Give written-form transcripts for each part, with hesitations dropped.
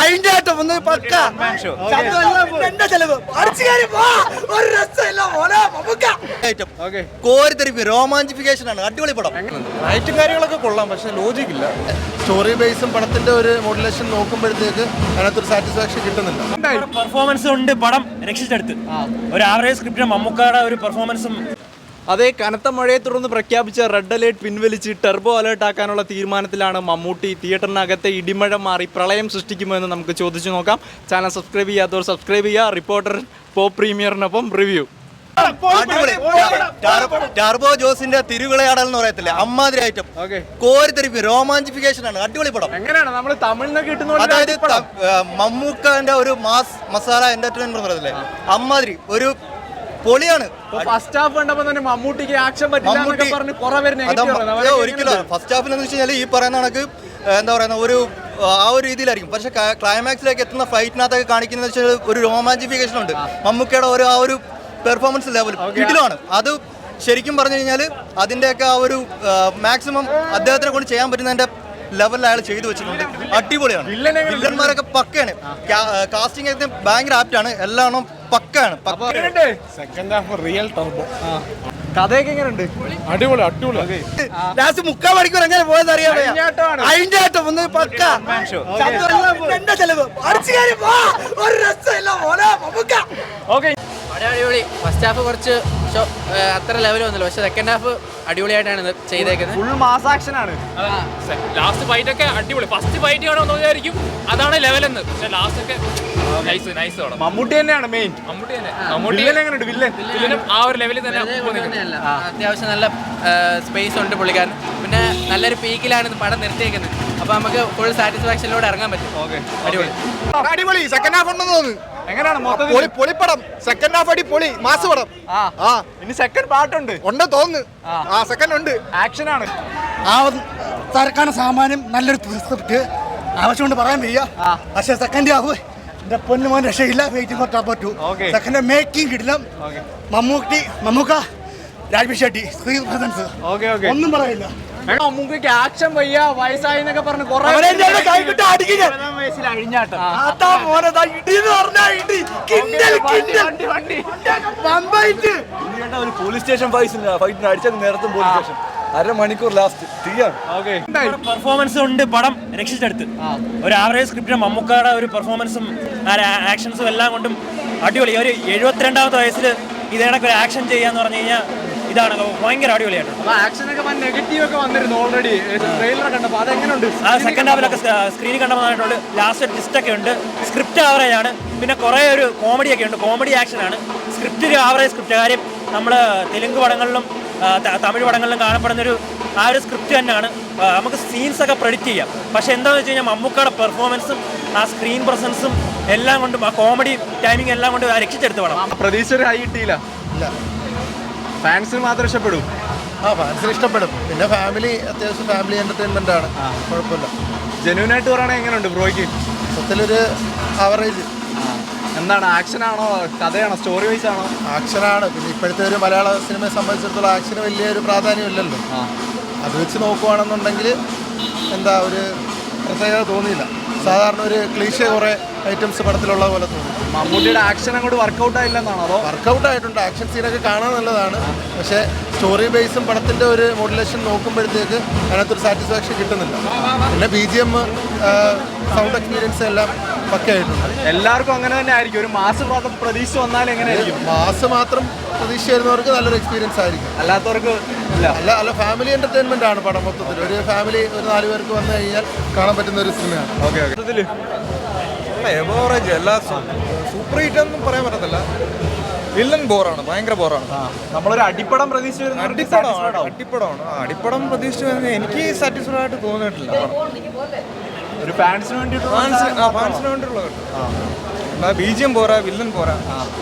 അഴിഞ്ഞാട്ടം ഒന്ന് പക്ക എന്റെ ചെലവ് കോരിത്തെരിപ്പ് രോമാഞ്ചിഫിക്കേഷൻ ആണ്. അടിപൊളി പടം. ഐറ്റും കാര്യങ്ങളൊക്കെ കൊള്ളാം, പക്ഷെ ലോജിക് ഇല്ല. സ്റ്റോറി ബേസും പടത്തിന്റെ ഒരു മോഡുലേഷൻ നോക്കുമ്പോഴത്തേക്ക് അതിനകത്തൊരു സാറ്റിസ്ഫാക്ഷൻ കിട്ടുന്നില്ല. പെർഫോമൻസ് ഉണ്ട്, പടം രക്ഷിച്ചെടുത്ത്. ഒരു ആവറേജ് സ്ക്രിപ്റ്റ്, മമ്മൂക്കാടെ ഒരു പെർഫോമൻസും. അതേ കനത്ത മഴയെ തുടർന്ന് പ്രഖ്യാപിച്ച റെഡ് അലേർട്ട് പിൻവലിച്ച് ടെർബോ അലേർട്ട് ആക്കാനുള്ള തീരുമാനത്തിലാണ് മമ്മൂട്ടി. തിയേറ്ററിനകത്തെ ഇടിമഴ മാറി പ്രളയം സൃഷ്ടിക്കുമെന്ന് നമുക്ക് ചോദിച്ചു നോക്കാം. ചാനൽ സബ്സ്ക്രൈബ് ചെയ്യാത്തവർ സബ്സ്ക്രൈബ് ചെയ്യുക. റിപ്പോർട്ടർ പോപ്പ് പ്രീമിയറിനൊപ്പം റിവ്യൂ. ടർബോ ജോസിന്റെ തിരുവിളയാടൽ എന്ന് പറയത്തില്ലേ, അമ്മാതിരി ഐറ്റം. കോരിത്തെരിപ്പ് രോമാഞ്ചിഫിക്കേഷൻ ആണ്. അടിപൊളി പടം. എങ്ങനെയാണ് നമ്മൾ തമിഴിൽ കിട്ടുന്ന, അതായത് മമ്മൂക്കാന്റെ ഒരു മാസ് മസാല എന്റർടൈൻമെന്റ് പറയത്തില്ലേ, അമ്മാതിരി ഒരു പൊളിയാണ്. ഫസ്റ്റ് ഹാഫ് കണ്ടപ്പോ തന്നെ മമ്മൂട്ടിക്ക് ആക്ഷൻ പറ്റില്ല. ഒരിക്കലും ഫസ്റ്റ് ഹാഫിൽ എന്ന് വെച്ച് കഴിഞ്ഞാൽ ഈ പറയുന്ന കണക്ക് എന്താ പറയുന്ന ഒരു ആ ഒരു രീതിയിലായിരിക്കും. പക്ഷെ ക്ലൈമാക്സിലേക്ക് എത്തുന്ന ഫൈറ്റിനകത്തൊക്കെ കാണിക്കുന്നത് വെച്ചാൽ ഒരു രോമാഞ്ചിഫിക്കേഷൻ ഉണ്ട്. മമ്മൂക്കയുടെ ആ ഒരു പെർഫോമൻസ് ലെവൽ കിടിലമാണ്. അത് ശരിക്കും പറഞ്ഞു കഴിഞ്ഞാൽ അതിൻ്റെയൊക്കെ ആ ഒരു മാക്സിമം അദ്ദേഹത്തിനെ കൊണ്ട് ചെയ്യാൻ പറ്റുന്നതിന്റെ ലെവലിൽ അയാൾ ചെയ്തു വെച്ചിട്ടുണ്ട്. അടിപൊളിയാണ്. വില്ലന്മാരൊക്കെ പക്കയാണ്. കാസ്റ്റിംഗ് ഒക്കെ ഭയങ്കര ആപ്റ്റാണ്. എല്ലാം പക്കാണ്. Second half real Turbo. കഥയൊക്കെ എങ്ങനെയുണ്ട്? അടിപൊളി അടിപൊളി. ലാസ്റ്റ് 3/4 മണിക്കൂർ എങ്ങനെ പോയത് അറിയാം. അഴിഞ്ഞാട്ടം ഒന്ന് പക്ക എന്റെ ചെലവ് ഒരു രസമില്ല. അടിപൊളി. ഫസ്റ്റ് ഹാഫ് കുറച്ച് അത്ര ലെവൽ വന്നില്ല, പക്ഷെ സെക്കൻഡ് ഹാഫ് അടിപൊളിയായിട്ടാണ് ചെയ്തേക്കുന്നത്. ഫുൾ മാസ് ആക്ഷൻ ആണ്. ലാസ്റ്റ് ഫൈറ്റ് ഒക്കെ അടിപൊളി. ഫസ്റ്റ് ഫൈറ്റ് കാണുമെന്ന് വിചാരിക്കും അതാണ് ലെവലെന്ന്, പക്ഷെ ലാസ്റ്റ് ഒക്കെ നൈസ്. മമ്മൂട്ടി തന്നെയാണ് മെയിൻ. വില്ലനും ആ ഒരു ലെവലിൽ തന്നെ അത്യാവശ്യം നല്ല സ്പേസ് ഉണ്ട് പുള്ളിക്കാരൻ. പിന്നെ നല്ലൊരു പീക്കിലാണ് പടം നിർത്തിയേക്കുന്നത്. അപ്പൊ നമുക്ക് ഫുൾ സാറ്റിസ്ഫാക്ഷനിലൂടെ ഇറങ്ങാൻ പറ്റും. അടിപൊളി സെക്കൻഡ് ഹാഫ് ഉണ്ടെന്ന് തോന്നുന്നു. എങ്ങനെയാണ് പൊളിപ്പടം. സെക്കൻഡ് ഹാഫ് അടിപൊളി മാസ് പടം. ഇനി സെക്കൻഡ് പാർട്ടുണ്ട് ഉണ്ട് തോന്നുന്നു. സെക്കൻഡ് ഉണ്ട്. ആക്ഷൻ ആണ്. സർക്കാർ സാമാന്യം നല്ലൊരു സ്ക്രിപ്റ്റ് ആവശ്യം കൊണ്ട് പറയാൻ വയ്യ. പക്ഷെ സെക്കൻഡ് ഹാഫ് എന്റെ പൊന്നുമോൻ രക്ഷയില്ല. Waiting for turbo 2. Second making കിടിലം. മമ്മൂക്ക, രാജ്ബി ഷെട്ടി, സ്ക്രീൻ പ്രസൻസ് ഒന്നും പറയില്ല. മമ്മൂക്ക് ആക്ഷൻ വയ്യ, വയസ്സായി എന്നൊക്കെ പറഞ്ഞ് ഒരു പോലീസ് സ്റ്റേഷൻ ഫൈറ്റിന് അടിച്ചത് നേരത്തെ പോലീസ് സ്റ്റേഷൻ അരമണിക്കൂർ ലാസ്റ്റ് തീയാണ്. പെർഫോമൻസ് ഉണ്ട്, പടം രക്ഷിച്ചെടുത്ത്. ഒരു ആവറേജ് സ്ക്രിപ്റ്റ്, മമ്മൂക്കാടെ ഒരു പെർഫോമൻസും ആക്ഷൻസും എല്ലാം കൊണ്ടും അടിപൊളി. ഒരു 72ാമത്തെ വയസ്സിൽ ഇതേണൊക്കെ ഒരു ആക്ഷൻ ചെയ്യാന്ന് പറഞ്ഞു കഴിഞ്ഞാൽ ഇതാണ് ഭയങ്കര അടിപൊളിയായിട്ട്. നെഗറ്റീവ് ഒക്കെ വന്നിരുന്നു ഓൾറെഡി ട്രെയിലർ കണ്ടപ്പോൾ. അതെങ്ങനെയുണ്ട്? സെക്കൻഡ് ഹാഫിലൊക്കെ സ്ക്രീനിൽ കണ്ടപ്പോൾ ലാസ്റ്റ് ട്വിസ്റ്റ് ഒക്കെ ഉണ്ട്. സ്ക്രിപ്റ്റ് ആവറേജ് ആണ്. പിന്നെ കുറേ ഒരു കോമഡി ഒക്കെ ഉണ്ട്. കോമഡി ആക്ഷൻ ആണ്. സ്ക്രിപ്റ്റ് ഒരു ആവറേജ് സ്ക്രിപ്റ്റ്. കാര്യം നമ്മൾ തെലുങ്ക് പടങ്ങളിലും തമിഴ് പടങ്ങളിലും കാണപ്പെടുന്നൊരു ആ ഒരു സ്ക്രിപ്റ്റ് തന്നെയാണ്. നമുക്ക് സീൻസ് ഒക്കെ പ്രെഡിക്റ്റ് ചെയ്യാം. പക്ഷെ എന്താണെന്ന് വെച്ച് കഴിഞ്ഞാൽ മമ്മൂക്കയുടെ പെർഫോമൻസും ആ സ്ക്രീൻ പ്രസൻസും എല്ലാം കൊണ്ടും ആ കോമഡി ടൈമിംഗ് എല്ലാം കൊണ്ട് രക്ഷിച്ചെടുത്ത് പടം. പ്രതീക്ഷ ഒരു ഹൈ കിട്ടിയില്ല. ഫാൻസിന് മാത്രം ഇഷ്ടപ്പെടും. ഫാൻസിന് ഇഷ്ടപ്പെടും. പിന്നെ ഫാമിലി അത്യാവശ്യം ഫാമിലി എന്റർടൈൻമെന്റ് ആണ്. കുഴപ്പമില്ല. ജെന്യൂൻ ആയിട്ട് പറയുകയാണെങ്കിൽ എങ്ങനെയുണ്ട് ബ്രോയ്ക്ക്? മൊത്തത്തിലൊരു ആവറേജ്. എന്താണ്, ആക്ഷനാണോ കഥയാണോ സ്റ്റോറി വൈസ് ആണോ? ആക്ഷനാണ്. പിന്നെ ഇപ്പോഴത്തെ ഒരു മലയാള സിനിമയെ സംബന്ധിച്ചിടത്തോളം ആക്ഷന് വലിയൊരു പ്രാധാന്യം ഇല്ലല്ലോ. അത് വെച്ച് നോക്കുവാണെന്നുണ്ടെങ്കിൽ എന്താ ഒരു പ്രത്യേകത തോന്നിയില്ല. സാധാരണ ഒരു ക്ലീഷേ കുറേ ഐറ്റംസ് പടത്തിലുള്ള പോലെ തോന്നി. മമ്മൂട്ടിയുടെ ആക്ഷൻ അങ്ങോട്ട് വർക്കൗട്ട് ആയില്ലെന്നാണോ? അതോ വർക്കൗട്ട് ആയിട്ടുണ്ട്. ആക്ഷൻ സീനൊക്കെ കാണാൻ നല്ലതാണ്. പക്ഷേ സ്റ്റോറി ബേസും പടത്തിന്റെ ഒരു മോഡുലേഷൻ നോക്കുമ്പോഴത്തേക്ക് അതിനകത്തൊരു സാറ്റിസ്ഫാക്ഷൻ കിട്ടുന്നില്ല. പിന്നെ BGM, സൗണ്ട് എക്സ്പീരിയൻസ് എല്ലാം പക്കയായിട്ടുണ്ട്. എല്ലാവർക്കും അങ്ങനെ തന്നെ ആയിരിക്കും. ഒരു മാസ് മാത്രം പ്രതീക്ഷ വന്നാൽ എങ്ങനെയായിരിക്കും? മാസ് മാത്രം പ്രതീക്ഷ വരുന്നവർക്ക് നല്ലൊരു എക്സ്പീരിയൻസ് ആയിരിക്കും. അല്ലാത്തവർക്ക് അല്ല ഫാമിലി എന്റർടൈൻമെന്റ് ആണ് പടം മൊത്തത്തിൽ. ഒരു ഫാമിലി ഒരു 4 പേർക്ക് വന്നു കഴിഞ്ഞാൽ കാണാൻ പറ്റുന്ന ഒരു സിനിമയാണ്. എവറേജ് എല്ലാ സൂപ്പർ ഹിറ്റ് ഒന്നും പറയാൻ പറ്റത്തില്ല. വില്ലൻ ബോറാണ്, ഭയങ്കര ബോറാണ്. നമ്മളൊരു അടിപ്പടം പ്രതീക്ഷ അടിപ്പടമാണ്. അടിപ്പടം പ്രതീക്ഷ എനിക്ക് സാറ്റിസ്ഫൈഡ് ആയിട്ട് തോന്നിയിട്ടില്ല. ഒരു ഫാൻസിന് വേണ്ടിയിട്ടുള്ള BGM പോരാ, വില്ലൻ പോരാ.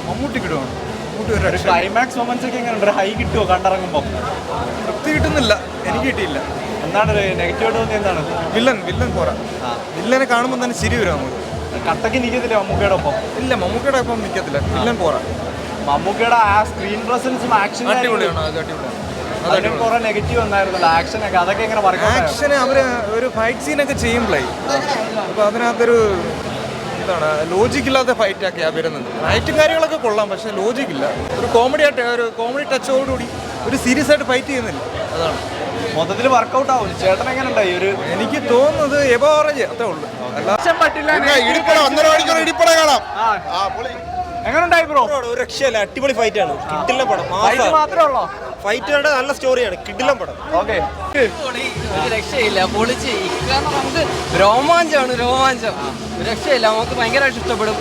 മമ്മൂട്ടി കിട്ടുവാണ്. ക്ലൈമാക്സ് മൊമെന്റ്സ് ഒക്കെ എങ്ങനെയുണ്ട്? ഹൈ കിട്ടുമോ കണ്ടിറങ്ങുമ്പോൾ? തൃപ്തി കിട്ടുന്നില്ല. എനിക്ക് കിട്ടിയില്ല. എന്താണ് നെഗറ്റീവ് തോന്നി? എന്താണ്? വില്ലൻ പോരാ. വില്ലനെ കാണുമ്പോൾ തന്നെ ചിരി വരും. നമുക്ക് കട്ടക്ക് നിൽക്കത്തില്ല മമ്മൂക്കയുടെ ഒപ്പം. ഇല്ല, മമ്മൂക്കയുടെ ഒപ്പം നിൽക്കത്തില്ല. വില്ലൻ പോരാ. മമ്മൂക്കയുടെ ആ സ്ക്രീൻ പ്രസൻസും ആക്ഷൻ അടിപൊളിയാണ്. അത് അടിപൊളിയാണ്. അത് കുറെ നെഗറ്റീവ് ഉണ്ടായിരുന്നല്ലോ ആക്ഷനൊക്കെ, അതൊക്കെ എങ്ങനെ വർക്കൗട്ട് ആക്ഷന് അവര് ഒരു ഫൈറ്റ് സീനൊക്കെ ചെയ്യുമ്പോഴേ അപ്പോൾ അതിനകത്തൊരു എന്താണ് ലോജിക്കില്ലാത്ത ഫൈറ്റൊക്കെയാണ് വരുന്നത്. ഫൈറ്റും കാര്യങ്ങളൊക്കെ കൊള്ളാം, പക്ഷേ ലോജിക്കില്ല. ഒരു കോമഡി ടച്ചോടുകൂടി ഒരു സീരിയസ് ആയിട്ട് ഫൈറ്റ് ചെയ്യുന്നില്ല. അതാണ് മൊത്തത്തിൽ വർക്കൗട്ട് ആവും. ചേട്ടൻ എങ്ങനെ ഉണ്ടായി? ഒരു എനിക്ക് തോന്നുന്നത് എവറേജ് അത്രേ ഉള്ളൂ. എങ്ങനെ ഉണ്ടായി ബ്രോ? ഒരു രക്ഷയല്ല, അടിപൊളി ഫൈറ്റ് ആണ്. കിഡിലൻ പടം. മാത്രമേ ഉള്ളോ? ഫൈറ്റുകളുടെ നല്ല സ്റ്റോറിയാണ്, കിഡിലൻ പടം. ഓക്കെ, ഒരു രക്ഷയില്ല, പൊളിച്ച്. കാരണം നമുക്ക് രോമാഞ്ചം. ഒരു രക്ഷയില്ല, നമുക്ക് ഭയങ്കരമായിട്ട് ഇഷ്ടപ്പെടും.